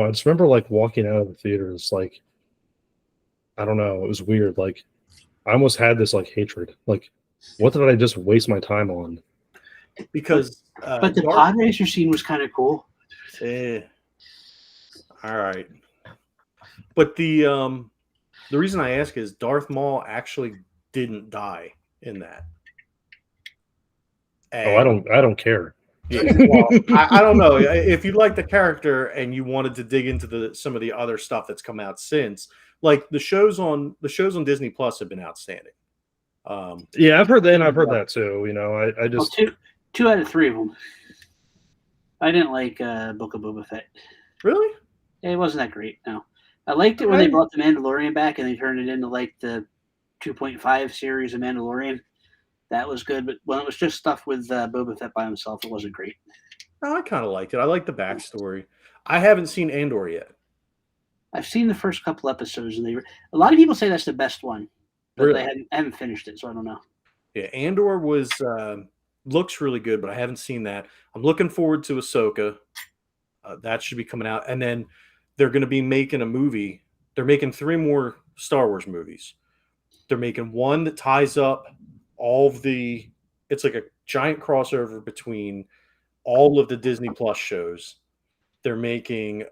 I just remember like walking out of the theaters, like, I don't know. It was weird. Like, I almost had this like hatred. Like, what did I just waste my time on? Because but the pod racer scene was kind of cool. All right. But the reason I ask is Darth Maul actually didn't die in that. And, I don't care. Yeah, well, I don't know if you like the character and you wanted to dig into some of the other stuff that's come out since, like the shows on Disney Plus have been outstanding. Yeah, I've heard that, and I've heard that too. I just two out of 3 of them. I didn't like Book of Boba Fett. Really? It wasn't that great. No, I liked it when they brought the Mandalorian back and they turned it into like the 2.5 series of Mandalorian. That was good, but when it was just stuff with Boba Fett by himself, it wasn't great. No, I kind of liked it. I like the backstory. I haven't seen Andor yet. I've seen the first couple episodes, and a lot of people say that's the best one, but really? They haven't finished it, so I don't know. Yeah, Andor looks really good, but I haven't seen that. I'm looking forward to Ahsoka. That should be coming out, and then they're going to be making a movie. They're making 3 more Star Wars movies. They're making one that ties up all of it's like a giant crossover between all of the Disney Plus shows. They're making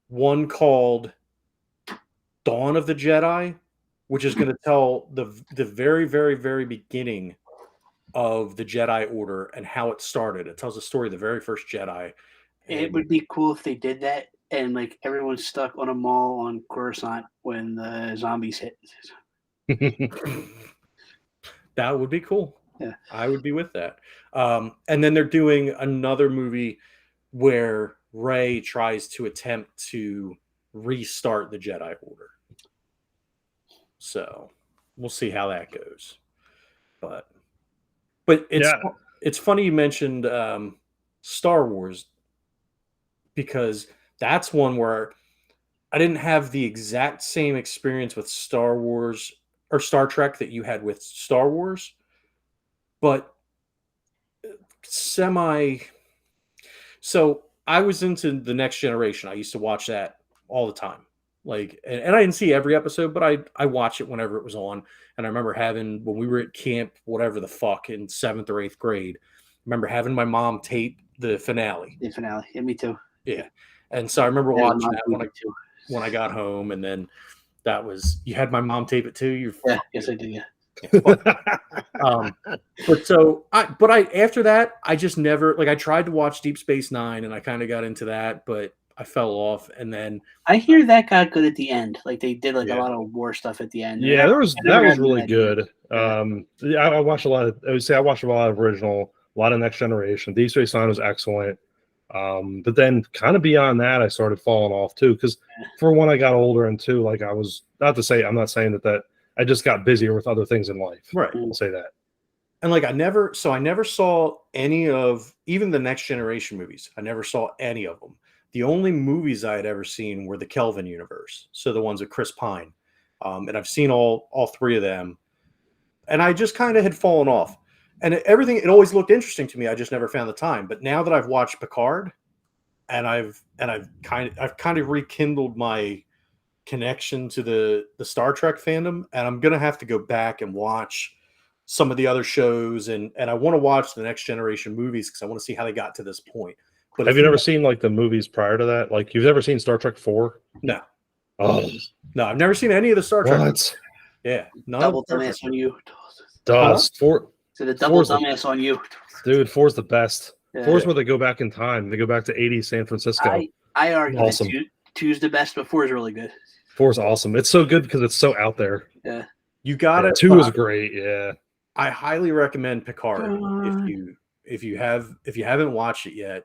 one called Dawn of the Jedi, which is going to tell the very, very, very beginning of the Jedi Order and how it started. It tells the story of the very first Jedi. It would be cool if they did that and like everyone's stuck on a mall on Coruscant when the zombies hit. That would be cool. Yeah, I would be with that. And then they're doing another movie where Rey tries to attempt to restart the Jedi Order. So we'll see how that goes. But it's it's funny you mentioned Star Wars, because that's one where I didn't have the exact same experience with Star Wars or Star Trek that you had with Star Wars, but semi. So I was into The Next Generation. I used to watch that all the time. Like, and I didn't see every episode, but I watch it whenever it was on. And I remember having, when we were at camp, whatever the fuck, in 7th or 8th grade, I remember having my mom tape the finale. The finale. Yeah, me too. Yeah. And so I remember watching that when I got home, and then that was, you had my mom tape it too. Yeah, yes I did. Yeah. But after that, I just never, like, I tried to watch Deep Space Nine, and I kind of got into that, but I fell off. And then I hear that got good at the end. Like they did a lot of war stuff at the end. Yeah, that was really good. I watched a lot of. I would say I watched a lot of original, a lot of Next Generation. Deep Space Nine was excellent. But then kind of beyond that, I started falling off too. Because for one, I got older, and two, like I was I'm not saying that I just got busier with other things in life. Right. I'll say that. And like I never saw any of even the Next Generation movies. I never saw any of them. The only movies I had ever seen were the Kelvin universe, so the ones with Chris Pine, and I've seen all 3 of them, and I just kind of had fallen off. And it always looked interesting to me. I just never found the time. But now that I've watched Picard, and I've kind of rekindled my connection to the Star Trek fandom, and I'm gonna have to go back and watch some of the other shows, and I want to watch the Next Generation movies because I want to see how they got to this point. But have you never seen like the movies prior to that? Like you've never seen Star Trek 4? No. Oh no, I've never seen any of the Star Trek. What? Yeah, double dumbass on you. Does 4? So the double dumbass on you, dude. 4's the best. 4's where they go back in time. They go back to 80s San Francisco. I argue awesome. that 2's the best, but 4 is really good. 4's awesome. It's so good because it's so out there. Yeah, you got it. 2 is great. Yeah, I highly recommend Picard if you haven't watched it yet.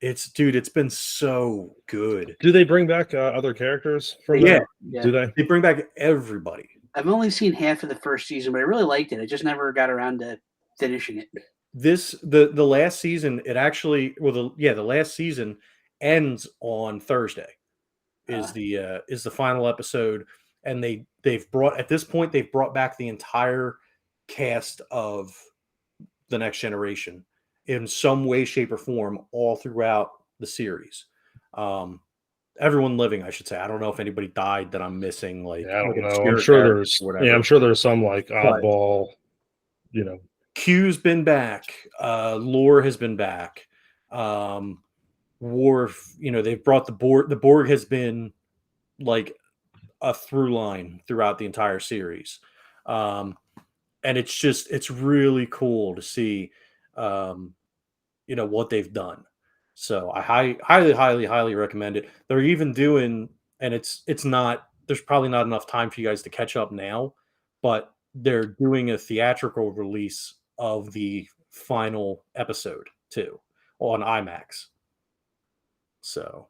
It's been so good. Do they bring back other characters from yeah. Do they? They bring back everybody. I've only seen half of the first season, but I really liked it. I just never got around to finishing it. The last season, it actually the last season ends on Thursday. Is the final episode, and they've brought back the entire cast of the Next Generation in some way, shape, or form all throughout the series. Everyone living, I should say. I don't know if anybody died that I'm missing. Like, I don't know. I'm sure there's I'm sure there's some like oddball. You know, Q's been back. Lore has been back. Worf, they've brought the Borg. The Borg has been like a through line throughout the entire series. And it's really cool to see, what they've done. So I highly, highly, highly recommend it. They're even doing, and there's probably not enough time for you guys to catch up now, but they're doing a theatrical release of the final episode too on IMAX. So,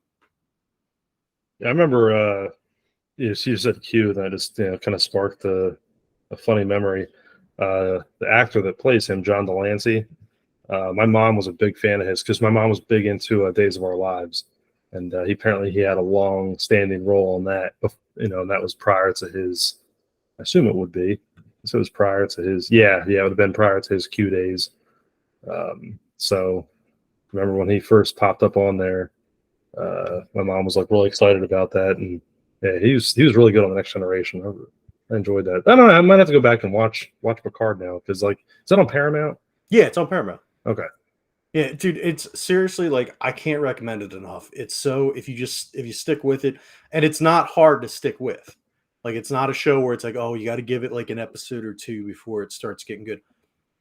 yeah, I remember you said Q, and that just kind of sparked a funny memory. The actor that plays him, John Delancey, my mom was a big fan of his because my mom was big into Days of Our Lives, and he had a long-standing role in that. And that was prior to his. I assume it would be. So it was prior to his. Yeah, it would have been prior to his Q days. So remember when he first popped up on there. My mom was like really excited about that, and yeah, he was really good on the Next Generation. I enjoyed that. I don't know. I might have to go back and watch Picard now because is that on Paramount? Yeah, it's on Paramount. Okay. Yeah, dude, it's seriously like I can't recommend it enough. It's so if you stick with it, and it's not hard to stick with. Like it's not a show where it's like, oh, you got to give it like an episode or two before it starts getting good.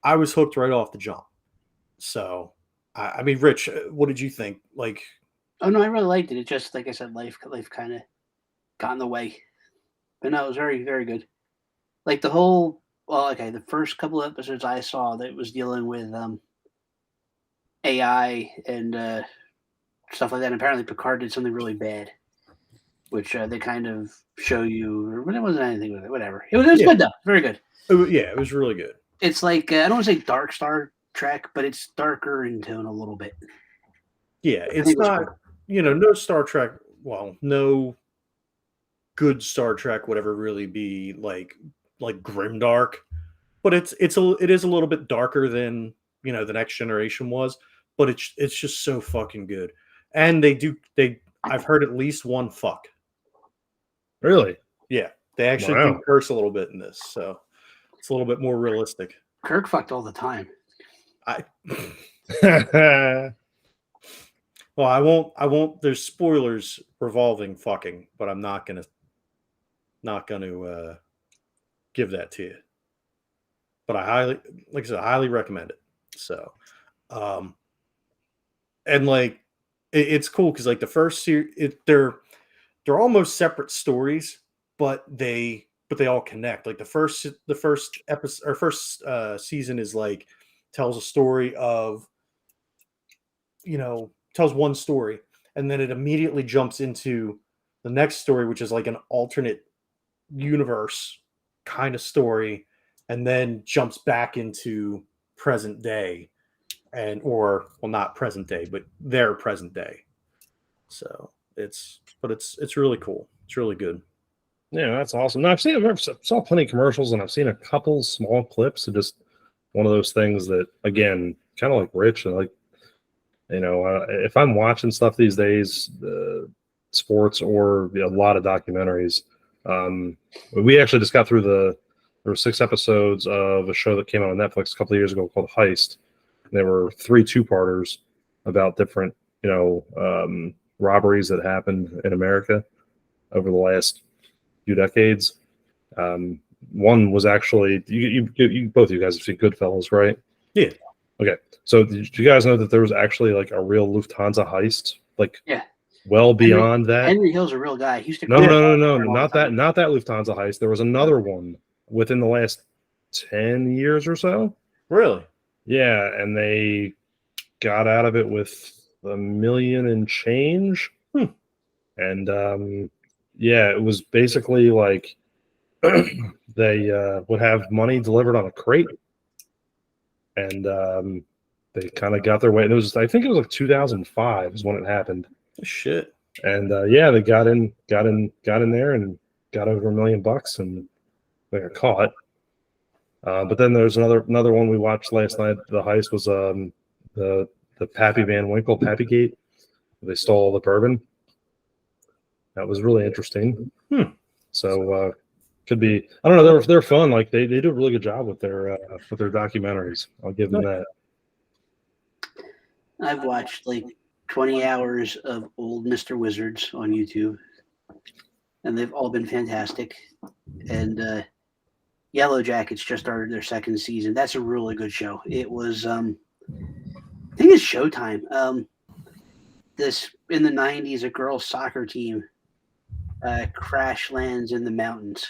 I was hooked right off the jump. So, I mean, Rich, what did you think? Like. Oh no, I really liked it. It just, like I said, life kind of got in the way. But no, it was very, very good. Like the first couple of episodes I saw that was dealing with AI and stuff like that. And apparently Picard did something really bad, which they kind of show you, but it wasn't anything with it. Whatever. It was good though. Very good. It was really good. It's like I don't want to say Dark Star Trek, but it's darker in tone a little bit. Yeah, it's not, no Star Trek. Well, no good Star Trek would ever really be like grimdark, but it is a little bit darker than the Next Generation was, but it's just so fucking good. And I've heard at least one fuck. Really? Yeah, they actually do curse a little bit in this, so it's a little bit more realistic. Kirk fucked all the time. Well, I won't. There's spoilers revolving fucking, but I'm not gonna give that to you. But I highly recommend it. So, and it's cool because like the first series, they're almost separate stories, but they all connect. Like the first episode or first season is like tells a story of tells one story, and then it immediately jumps into the next story, which is like an alternate universe kind of story, and then jumps back into present day, or not present day, but their present day. So it's really cool. It's really good. Yeah, that's awesome. No, I saw plenty of commercials, and I've seen a couple small clips of just one of those things that, again, kind of like Rich, and like, if I'm watching stuff these days, sports or a lot of documentaries, we actually just got through there were 6 episodes of a show that came out on Netflix a couple of years ago called Heist. And there were 3 2-parters about different, robberies that happened in America over the last few decades. One was actually, you both of you guys have seen Goodfellas, right? Yeah. Okay. So did you guys know that there was actually like a real Lufthansa heist? Like, yeah. Well beyond that. Henry Hill's a real guy. He used to no, not that Lufthansa heist. There was another one within the last 10 years or so. Really? Yeah, and they got out of it with $1 million and change. And yeah, it was basically like they would have money delivered on a crate, and they kind of got their way. And I think it was like 2005 is when it happened. Shit. And yeah, they got in there and got over $1 million, and they got caught. But then there's another one we watched last night. The heist was the Pappy Van Winkle Pappygate. They stole all the bourbon. That was really interesting. So could be, I don't know. They're fun. Like they do a really good job with their documentaries. I'll give them that. I've watched like 20 hours of old Mr. Wizards on YouTube, and they've all been fantastic. And Yellow Jackets just started their 2nd season. That's a really good show. It was, I think it's Showtime. This in the 90s, a girls' soccer team crash lands in the mountains,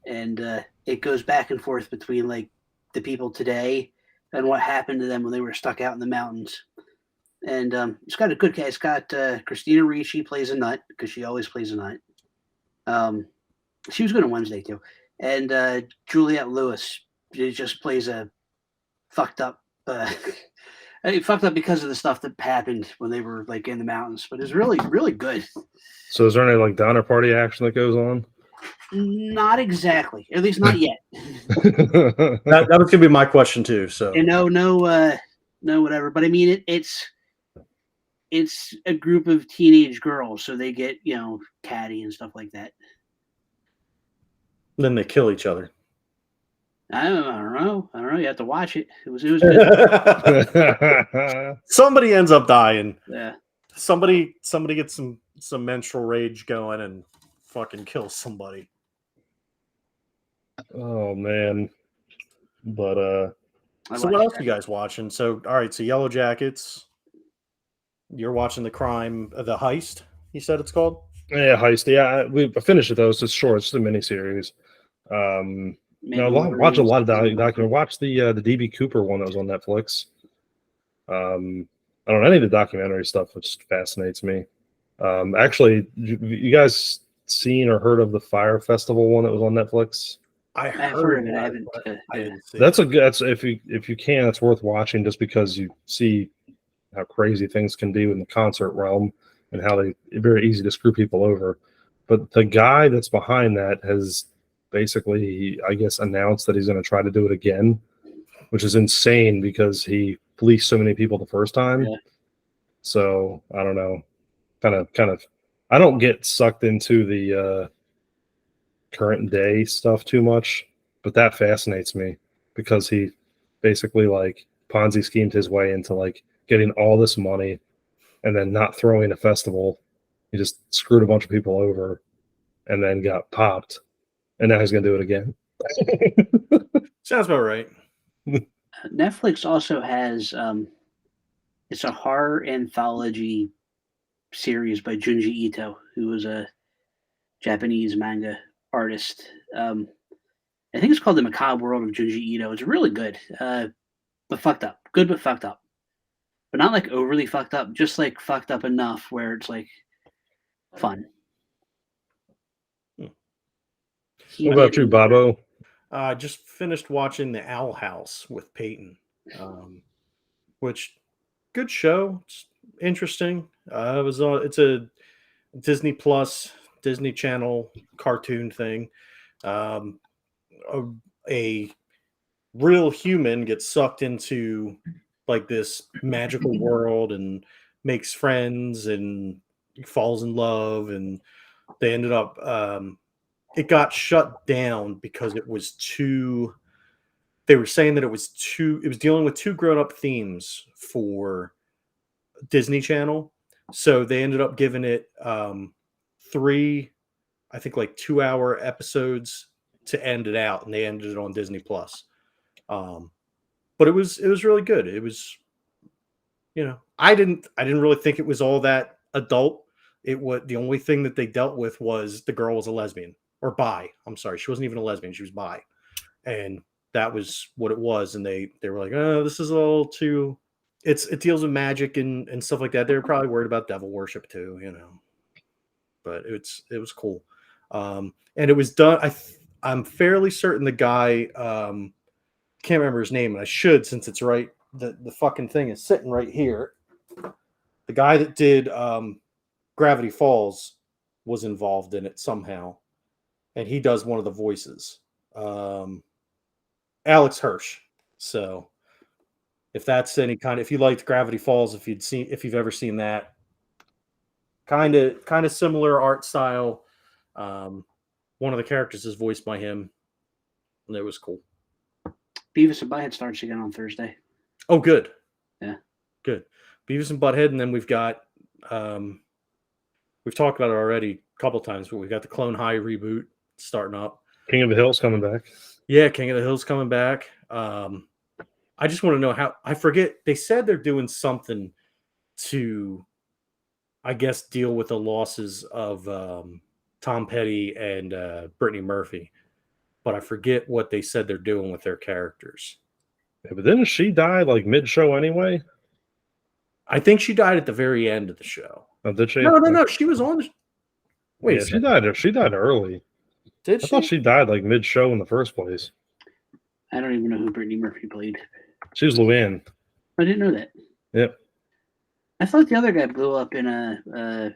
and it goes back and forth between like the people today and what happened to them when they were stuck out in the mountains. And it's got a good cast. It's got Christina Ricci plays a nut because she always plays a nut. She was good on Wednesday too. And Juliette Lewis just plays a fucked up. Fucked up because of the stuff that happened when they were like in the mountains. But it's really, really good. So is there any like Donner Party action that goes on? Not exactly. At least not yet. that was gonna be my question too. So no, whatever. But I mean, it's a group of teenage girls, so they get catty and stuff like that. Then they kill each other. I don't know. You have to watch it. It was good. Somebody ends up dying. Yeah. Somebody gets some menstrual rage going and fucking kills somebody. Oh man. But so what else are you guys watching? So all right, so Yellow Jackets. You're watching the heist, you said it's called? Yeah, Heist. Yeah, we finished it though. It's just short. It's just a miniseries. Watch a lot of documentary. Watch the DB Cooper one that was on Netflix. I don't know, any of the documentary stuff, which fascinates me. Actually, you guys seen or heard of the Fire Festival one that was on Netflix? I've heard of it. I haven't. That's a good. That's if you can, it's worth watching just because you see how crazy things can be in the concert realm and how they very easy to screw people over. But the guy that's behind that has basically, I guess, announced that he's going to try to do it again, which is insane because he fleeced so many people the first time. Yeah. So I don't know. Kind of. I don't get sucked into the current day stuff too much, but that fascinates me because he basically like Ponzi schemed his way into like getting all this money and then not throwing a festival. He just screwed a bunch of people over and then got popped, and now he's going to do it again. Sounds about right. Netflix also has it's a horror anthology series by Junji Ito, who was a Japanese manga artist. I think it's called The Macabre World of Junji Ito. It's really good, but fucked up. Good, but fucked up. But not like overly fucked up, just like fucked up enough where it's like fun. What about you, Bobo? I just finished watching The Owl House with Peyton, which good show. It's interesting. It's a Disney Plus, Disney Channel cartoon thing. A real human gets sucked into like this magical world and makes friends and falls in love, and they ended up it got shut down because it was too they were saying that it was dealing with too grown-up themes for Disney Channel. So they ended up giving it 3, I think like 2-hour episodes to end it out, and they ended it on Disney Plus. But it was really good. It was, I didn't really think it was all that adult. The only thing that they dealt with was the girl was a lesbian or bi. I'm sorry, she wasn't even a lesbian; she was bi, and that was what it was. And they were like, "Oh, this is a little too." It deals with magic and stuff like that. They were probably worried about devil worship too, But it was cool, and it was done. I'm fairly certain the guy. Can't remember his name, and I should, since it's right. The fucking thing is sitting right here. The guy that did Gravity Falls was involved in it somehow, and he does one of the voices. Alex Hirsch. So if that's any kind of, if you liked Gravity Falls, if you've ever seen that, kind of similar art style. One of the characters is voiced by him, and it was cool. Beavis and Butthead starts again on Thursday. Oh, good. Yeah, good. Beavis and Butthead, and then we've got we've talked about it already a couple times, but we've got the Clone High reboot starting up. King of the Hill's coming back. Yeah, King of the Hill's coming back. I just want to know how. I forget. They said they're doing something to, I guess, deal with the losses of Tom Petty and Brittany Murphy, but I forget what they said they're doing with their characters. Yeah, but didn't she die like mid-show anyway? I think she died at the very end of the show. Oh, did she? No. She was on. Wait, yeah, she died. She died early. Did she? I thought she died like mid-show in the first place. I don't even know who Brittany Murphy played. She was Luann. I didn't know that. Yep. I thought the other guy blew up in a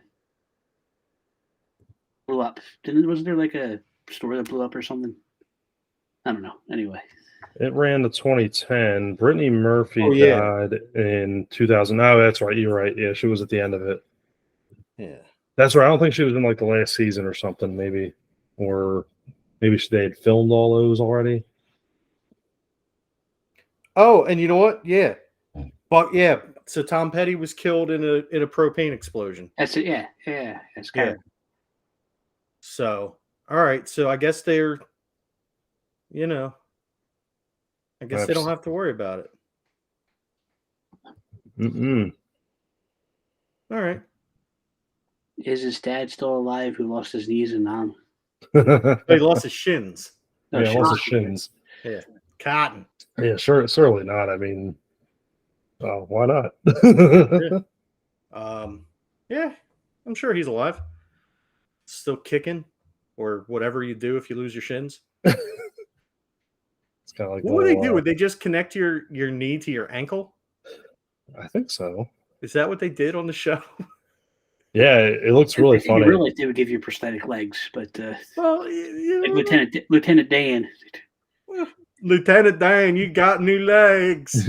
blew up. Wasn't there like a store that blew up or something? I don't know. Anyway. It ran to 2010. Brittany Murphy died in 2000. Oh, that's right. You're right. Yeah, she was at the end of it. Yeah. That's right. I don't think she was in like the last season or something, maybe. Or maybe they had filmed all those already. Oh, and you know what? Yeah. But yeah, so Tom Petty was killed in a propane explosion. That's it. Yeah. That's kind of. So, all right. So I guess they're, I guess they don't have to worry about it. All right. Is his dad still alive who lost his knees and arm? He lost his shins. No, yeah, lost his shins. Yeah. Cotton. Yeah, surely not. I mean, why not? Yeah, I'm sure he's alive. Still kicking, or whatever you do if you lose your shins. kind of like what would they do? Would they just connect your knee to your ankle? I think so. Is that what they did on the show? Yeah, it looks really funny. In real life, they would give you prosthetic legs, but Well, you know, like Lieutenant Dan. Lieutenant Dan, you got new legs.